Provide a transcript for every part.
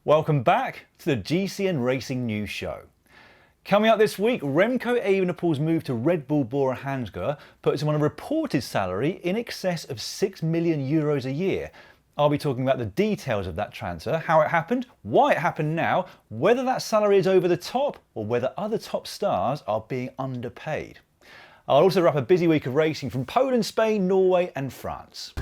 Welcome back to the GCN Racing News Show. Coming up this week, Remco Evenepoel's move to Red Bull Bora-Hansgrohe puts him on a reported salary in excess of €6 million a year. I'll be talking about the details of that transfer, how it happened, why it happened now, whether that salary is over the top or whether other top stars are being underpaid. I'll also wrap a busy week of racing from Poland, Spain, Norway and France.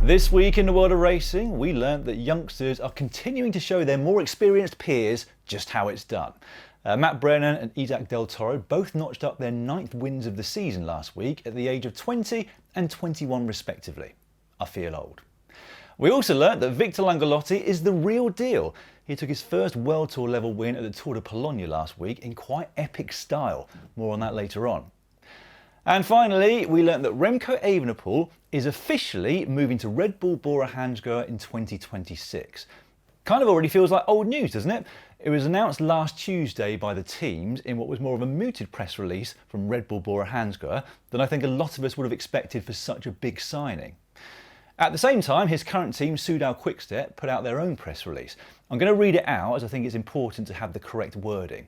This week in the world of racing, we learnt that youngsters are continuing to show their more experienced peers just how it's done. Matt Brennan and Isaac Del Toro both notched up their 9th wins of the season last week at the age of 20 and 21 respectively. I feel old. We also learnt that Victor Langolotti is the real deal. He took his first World Tour level win at the Tour de Pologne last week in quite epic style. More on that later on. And finally, we learnt that Remco Evenepoel is officially moving to Red Bull Bora-Hansgrohe in 2026. Kind of already feels like old news, doesn't it? It was announced last Tuesday by the teams in what was more of a mooted press release from Red Bull Bora-Hansgrohe than I think a lot of us would have expected for such a big signing. At the same time, his current team, Soudal Quickstep, put out their own press release. I'm going to read it out as I think it's important to have the correct wording.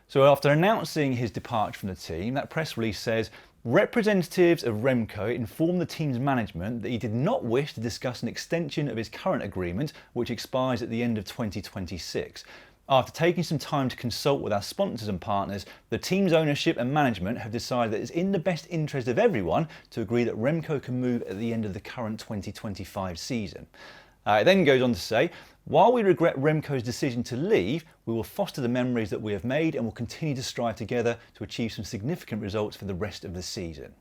So after announcing his departure from the team, that press release says, representatives of Remco informed the team's management that he did not wish to discuss an extension of his current agreement, which expires at the end of 2026. After taking some time to consult with our sponsors and partners, the team's ownership and management have decided that it's in the best interest of everyone to agree that Remco can move at the end of the current 2025 season. It then goes on to say, while we regret Remco's decision to leave, we will foster the memories that we have made and will continue to strive together to achieve some significant results for the rest of the season.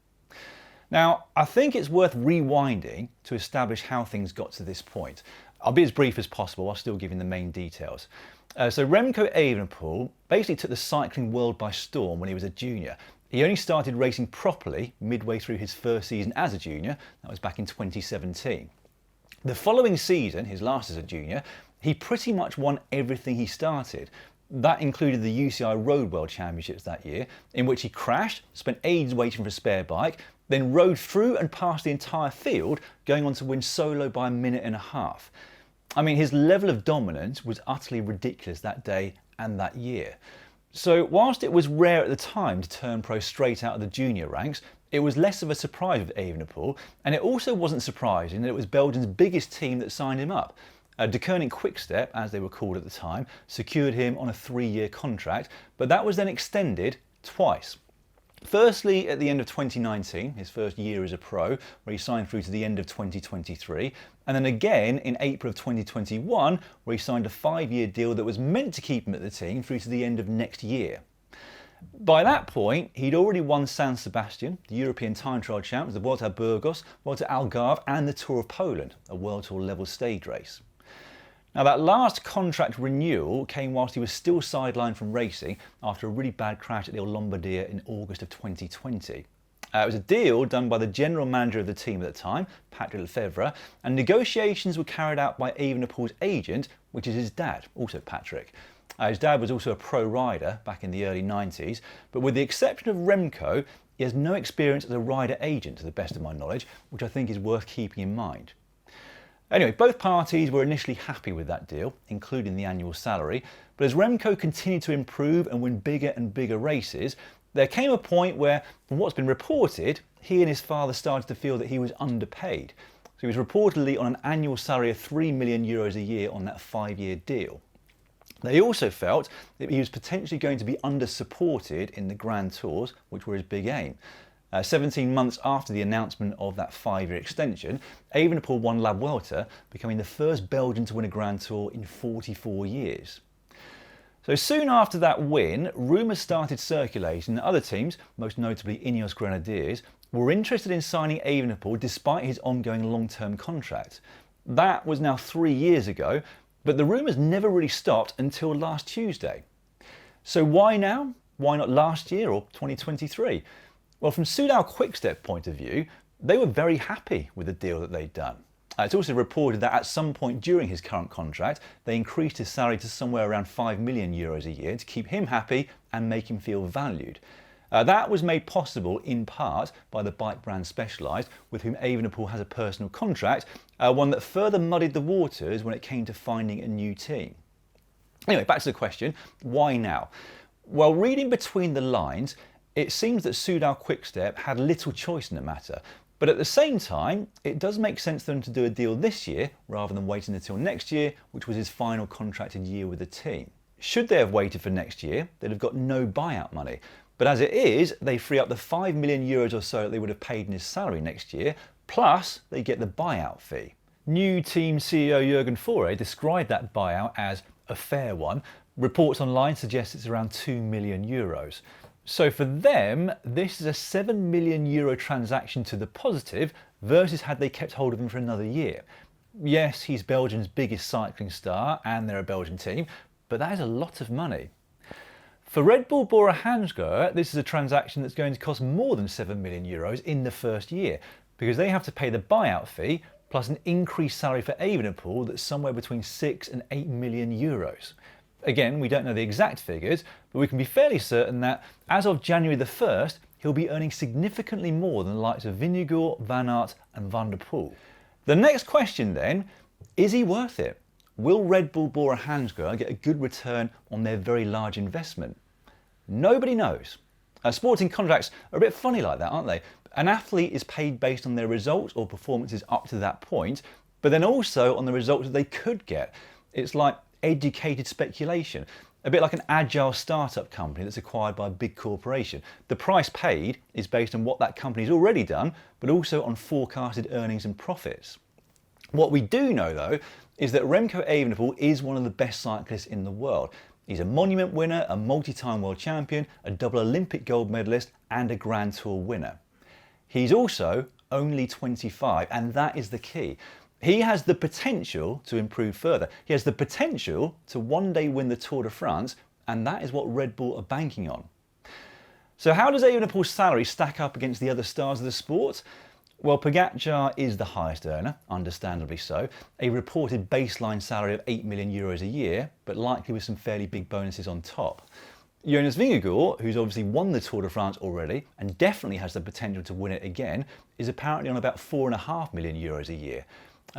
Now, I think it's worth rewinding to establish how things got to this point. I'll be as brief as possible while still giving the main details. So Remco Evenepoel basically took the cycling world by storm when he was a junior. He only started racing properly midway through his first season as a junior, that was back in 2017. The following season, his last as a junior, he pretty much won everything he started. That included the UCI Road World Championships that year, in which he crashed, spent ages waiting for a spare bike, then rode through and past the entire field, going on to win solo by a minute and a half. I mean, his level of dominance was utterly ridiculous that day and that year. So whilst it was rare at the time to turn pro straight out of the junior ranks, it was less of a surprise with Evenepoel, and it also wasn't surprising that it was Belgium's biggest team that signed him up. De Koning Quickstep, as they were called at the time, secured him on a 3-year contract, but that was then extended twice. Firstly, at the end of 2019, his first year as a pro, where he signed through to the end of 2023, and then again in April of 2021, where he signed a 5-year deal that was meant to keep him at the team through to the end of next year. By that point, he'd already won San Sebastian, the European Time Trial Champs, the Vuelta Burgos, Vuelta Algarve and the Tour of Poland, a World Tour level stage race. Now that last contract renewal came whilst he was still sidelined from racing after a really bad crash at the Lombardia in August of 2020. It was a deal done by the general manager of the team at the time, Patrick Lefevre, and negotiations were carried out by Evenepoel's agent, which is his dad, also Patrick. His dad was also a pro rider back in the early 90s, but with the exception of Remco, he has no experience as a rider agent to the best of my knowledge, which I think is worth keeping in mind. Anyway, both parties were initially happy with that deal, including the annual salary, but as Remco continued to improve and win bigger and bigger races, there came a point where, from what's been reported, he and his father started to feel that he was underpaid. So he was reportedly on an annual salary of €3 million a year on that 5-year deal. They also felt that he was potentially going to be under-supported in the Grand Tours, which were his big aim. 17 months after the announcement of that 5-year extension, Evenepoel won La Vuelta, becoming the first Belgian to win a Grand Tour in 44 years. So soon after that win, rumours started circulating that other teams, most notably Ineos Grenadiers, were interested in signing Evenepoel despite his ongoing long-term contract. That was now 3 years ago, but the rumours never really stopped until last Tuesday. So why now? Why not last year or 2023? Well, from Soudal Quickstep point of view, they were very happy with the deal that they'd done. It's also reported that at some point during his current contract, they increased his salary to somewhere around €5 million a year to keep him happy and make him feel valued. That was made possible in part by the bike brand Specialized, with whom Evenepoel has a personal contract, one that further muddied the waters when it came to finding a new team. Anyway, back to the question, why now? Well, reading between the lines, it seems that Soudal Quickstep had little choice in the matter. But at the same time, it does make sense for them to do a deal this year rather than waiting until next year, which was his final contracted year with the team. Should they have waited for next year, they'd have got no buyout money. But as it is, they free up the 5 million euros or so that they would have paid in his salary next year, plus they get the buyout fee. New team CEO Jürgen Faure described that buyout as a fair one. Reports online suggest it's around 2 million euros. So for them, this is a 7 million euro transaction to the positive versus had they kept hold of him for another year. Yes, he's Belgium's biggest cycling star and they're a Belgian team, but that is a lot of money. For Red Bull Bora-Hansgrohe, this is a transaction that's going to cost more than 7 million euros in the first year because they have to pay the buyout fee plus an increased salary for Evenepoel that's somewhere between 6 and 8 million euros. Again, we don't know the exact figures, but we can be fairly certain that as of January the 1st, he'll be earning significantly more than the likes of Vingegaard, Van Aert and Van der Poel. The next question then, is he worth it? Will Red Bull Bora-Hansgrohe get a good return on their very large investment? Nobody knows. Sporting contracts are a bit funny like that, aren't they? An athlete is paid based on their results or performances up to that point, but then also on the results that they could get. It's like educated speculation, a bit like an agile startup company that's acquired by a big corporation. The price paid is based on what that company's already done, but also on forecasted earnings and profits. What we do know though is that Remco Evenepoel is one of the best cyclists in the world. He's a monument winner, a multi-time world champion, a double Olympic gold medalist and a Grand Tour winner. He's also only 25 and that is the key. He has the potential to improve further. He has the potential to one day win the Tour de France, and that is what Red Bull are banking on. So how does Evenepoel's salary stack up against the other stars of the sport? Well, Pogacar is the highest earner, understandably so, a reported baseline salary of 8 million euros a year, but likely with some fairly big bonuses on top. Jonas Vingegaard, who's obviously won the Tour de France already and definitely has the potential to win it again, is apparently on about 4.5 million euros a year.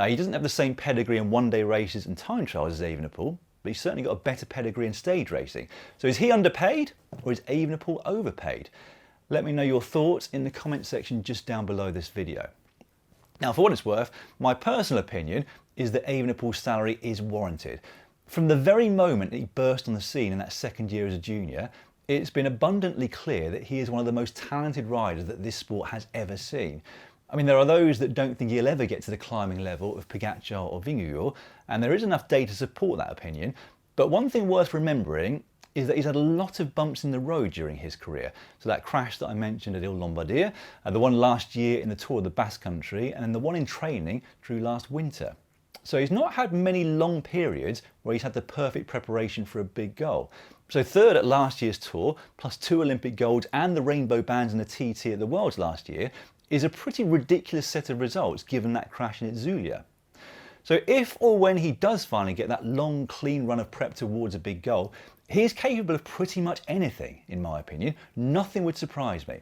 He doesn't have the same pedigree in one-day races and time trials as Evenepoel, but he's certainly got a better pedigree in stage racing. So is he underpaid or is Evenepoel overpaid? Let me know your thoughts in the comment section just down below this video. Now, for what it's worth, my personal opinion is that Evenepoel's salary is warranted. From the very moment that he burst on the scene in that second year as a junior, it's been abundantly clear that he is one of the most talented riders that this sport has ever seen. I mean, there are those that don't think he'll ever get to the climbing level of Pogacar or Vingegaard, and there is enough data to support that opinion. But one thing worth remembering is that he's had a lot of bumps in the road during his career. So that crash that I mentioned at Lombardia, the one last year in the Tour of the Basque Country, and then the one in training through last winter. So he's not had many long periods where he's had the perfect preparation for a big goal. So third at last year's Tour, plus 2 Olympic golds and the rainbow bands and the TT at the Worlds last year, is a pretty ridiculous set of results given that crash in Zulia. So if or when he does finally get that long, clean run of prep towards a big goal, he is capable of pretty much anything, in my opinion. Nothing would surprise me.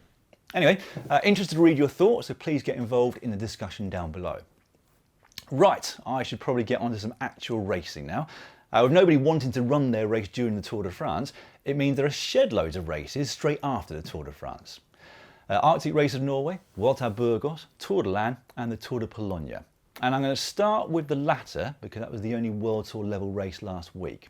Anyway, interested to read your thoughts, so please get involved in the discussion down below. Right, I should probably get onto some actual racing now. With nobody wanting to run their race during the Tour de France, it means there are shed loads of races straight after the Tour de France. Arctic Race of Norway, Vuelta Burgos, Tour de l'Ain and the Tour de Pologne. And I'm going to start with the latter because that was the only World Tour level race last week.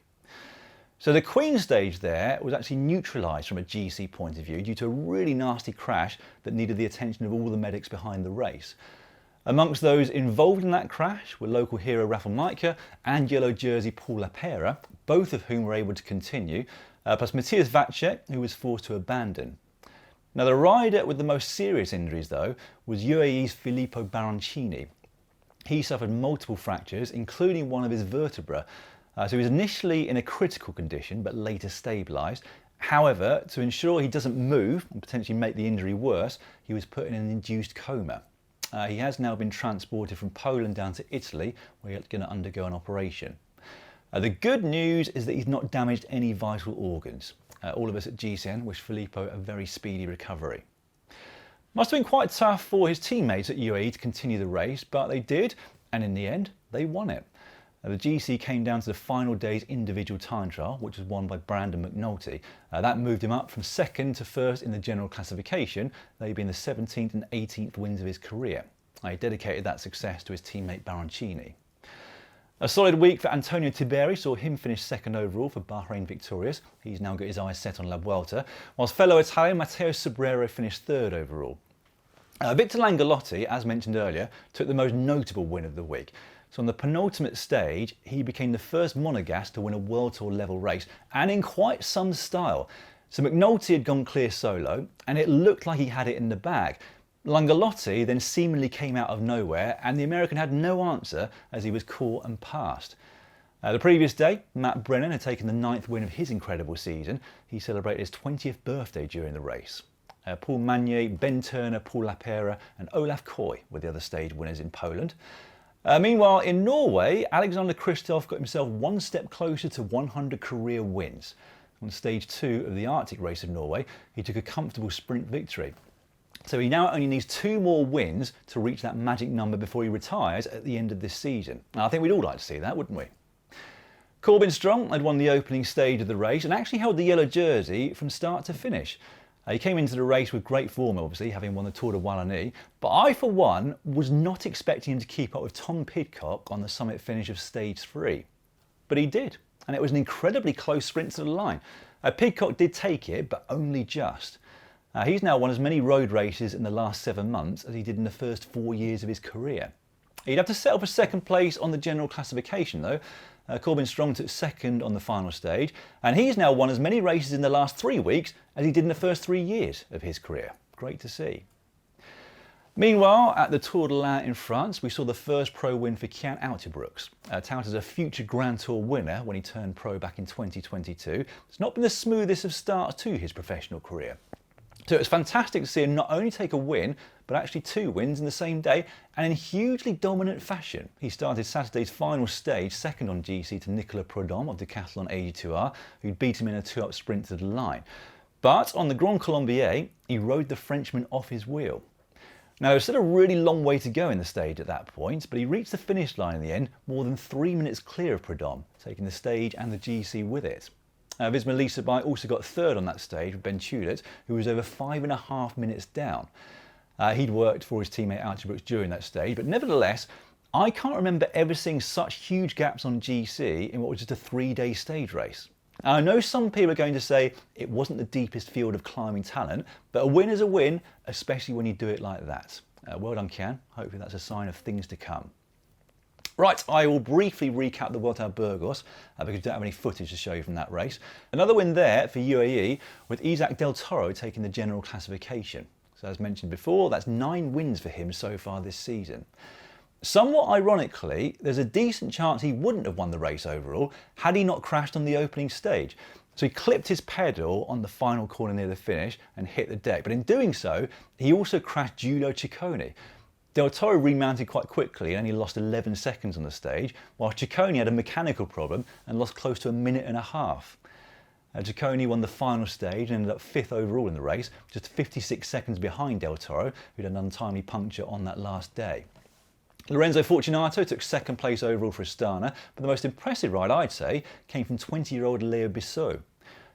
So the Queen stage there was actually neutralised from a GC point of view due to a really nasty crash that needed the attention of all the medics behind the race. Amongst those involved in that crash were local hero Rafał Majka and yellow jersey Paul Lapera, both of whom were able to continue, plus Matthias Vacek, who was forced to abandon. Now the rider with the most serious injuries though was UAE's Filippo Baroncini. He suffered multiple fractures, including one of his vertebrae. So he was initially in a critical condition but later stabilised. However, to ensure he doesn't move and potentially make the injury worse, he was put in an induced coma. He has now been transported from Poland down to Italy where he's going to undergo an operation. The good news is that he's not damaged any vital organs. All of us at GCN wish Filippo a very speedy recovery. Must have been quite tough for his teammates at UAE to continue the race, but they did. and in the end, they won it. The GC came down to the final day's individual time trial, which was won by Brandon McNulty. That moved him up from second to first in the general classification, they being the 17th and 18th wins of his career. He dedicated that success to his teammate Baroncini. A solid week for Antonio Tiberi saw him finish second overall for Bahrain Victorious. He's now got his eyes set on La Vuelta, whilst fellow Italian Matteo Sobrero finished third overall. Victor Langolotti, as mentioned earlier, took the most notable win of the week. So on the penultimate stage, he became the first Monegasque to win a World Tour level race, and in quite some style. So McNulty had gone clear solo, and it looked like he had it in the bag. Langolotti then seemingly came out of nowhere, and the American had no answer as he was caught and passed. The previous day, Matt Brennan had taken the 9th win of his incredible season. He celebrated his 20th birthday during the race. Paul Magnier, Ben Turner, Paul Lapera and Olaf Koy were the other stage winners in Poland. Meanwhile, in Norway, Alexander Kristoff got himself one step closer to 100 career wins. On stage 2 of the Arctic Race of Norway, he took a comfortable sprint victory. So he now only needs 2 more wins to reach that magic number before he retires at the end of this season. Now, I think we'd all like to see that, wouldn't we? Corbin Strong had won the opening stage of the race and actually held the yellow jersey from start to finish. He came into the race with great form, obviously, having won the Tour de Wallonie, but I, for one, was not expecting him to keep up with Tom Pidcock on the summit finish of stage 3. But he did, and it was an incredibly close sprint to the line. Pidcock did take it, but only just. He's now won as many road races in the last 7 months as he did in the first 4 years of his career. He'd have to settle for second place on the general classification though. Corbin Strong took second on the final stage, and he's now won as many races in the last 3 weeks as he did in the first 3 years of his career. Great to see. Meanwhile, at the Tour de l'Ain in France, we saw the first pro win for Cian Uijtdebroeks. Touted as a future Grand Tour winner when he turned pro back in 2022. It's not been the smoothest of starts to his professional career. So it was fantastic to see him not only take a win, but actually 2 wins in the same day and in hugely dominant fashion. He started Saturday's final stage second on GC to Nicolas Prudhomme of Decathlon AG2R, who'd beat him in a 2-up sprint to the line. But on the Grand Colombier, he rode the Frenchman off his wheel. Now, there was still a really long way to go in the stage at that point, but he reached the finish line in the end more than 3 minutes clear of Prudhomme, taking the stage and the GC with it. Visma Leserby also got third on that stage with Ben Tudor, who was over 5.5 minutes down. He'd worked for his teammate Uijtdebroeks during that stage, but nevertheless, I can't remember ever seeing such huge gaps on GC in what was just a 3-day stage race. Now, I know some people are going to say it wasn't the deepest field of climbing talent, but a win is a win, especially when you do it like that. Well done, Cian. Hopefully that's a sign of things to come. Right, I will briefly recap the Vuelta a Burgos because we don't have any footage to show you from that race. Another win there for UAE with Isaac Del Toro taking the general classification. So as mentioned before, that's 9 wins for him so far this season. Somewhat ironically, there's a decent chance he wouldn't have won the race overall had he not crashed on the opening stage. So he clipped his pedal on the final corner near the finish and hit the deck. But in doing so, he also crashed Giulio Ciccone. Del Toro remounted quite quickly and only lost 11 seconds on the stage, while Ciccone had a mechanical problem and lost close to 1.5 minutes. Ciccone won the final stage and ended up 5th overall in the race, just 56 seconds behind Del Toro, who'd had an untimely puncture on that last day. Lorenzo Fortunato took 2nd place overall for Astana, but the most impressive ride, I'd say, came from 20-year-old Leo Bissot.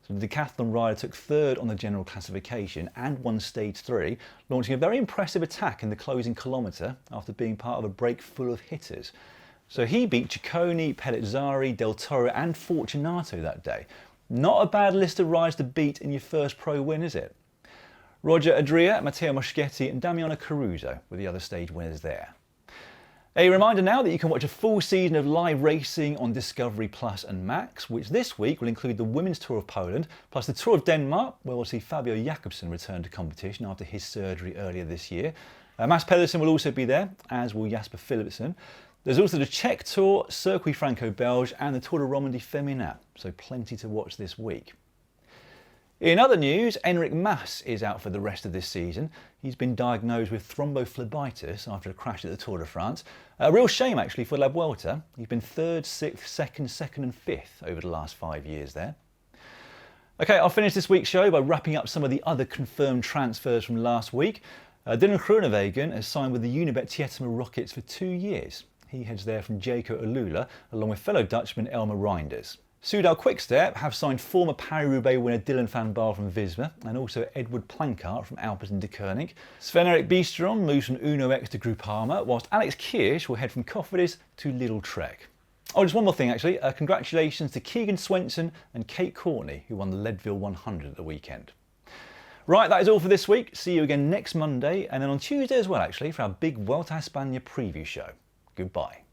So the Decathlon rider took 3rd on the general classification and won stage 3, launching a very impressive attack in the closing kilometre after being part of a break full of hitters. So he beat Ciccone, Pellizzari, Del Toro and Fortunato that day. Not a bad list of rides to beat in your first pro win, is it? Roger Adria, Matteo Moschetti and Damiano Caruso were the other stage winners there. A reminder now that you can watch a full season of live racing on Discovery Plus and Max, which this week will include the Women's Tour of Poland, plus the Tour of Denmark, where we'll see Fabio Jakobsen return to competition after his surgery earlier this year. Mads Pedersen will also be there, as will Jasper Philipsen. There's also the Czech Tour, Circuit Franco-Belge and the Tour de Romandie Féminin, so plenty to watch this week. In other news, Enric Mas is out for the rest of this season. He's been diagnosed with thrombophlebitis after a crash at the Tour de France. A real shame actually for La Vuelta. He's been 3rd, 6th, 2nd and 5th over the last 5 years there. Okay, I'll finish this week's show by wrapping up some of the other confirmed transfers from last week. Dylan Groenewegen has signed with the Unibet Tietema Rockets for 2 years. He heads there from Jaco Alula, along with fellow Dutchman Elmer Reinders. Soudal Quickstep have signed former Paris-Roubaix winner Dylan van Baarle from Visma and also Edward Plankart from Alpecin de Koning. Sven-Erik Bistrom moves from Uno X to Groupama, whilst Alex Kirsch will head from Cofidis to Lidl Trek. Oh, just one more thing actually. Congratulations to Keegan Swenson and Kate Courtney, who won the Leadville 100 at the weekend. Right, that is all for this week. See you again next Monday and then on Tuesday as well actually for our big Vuelta a España preview show. Goodbye.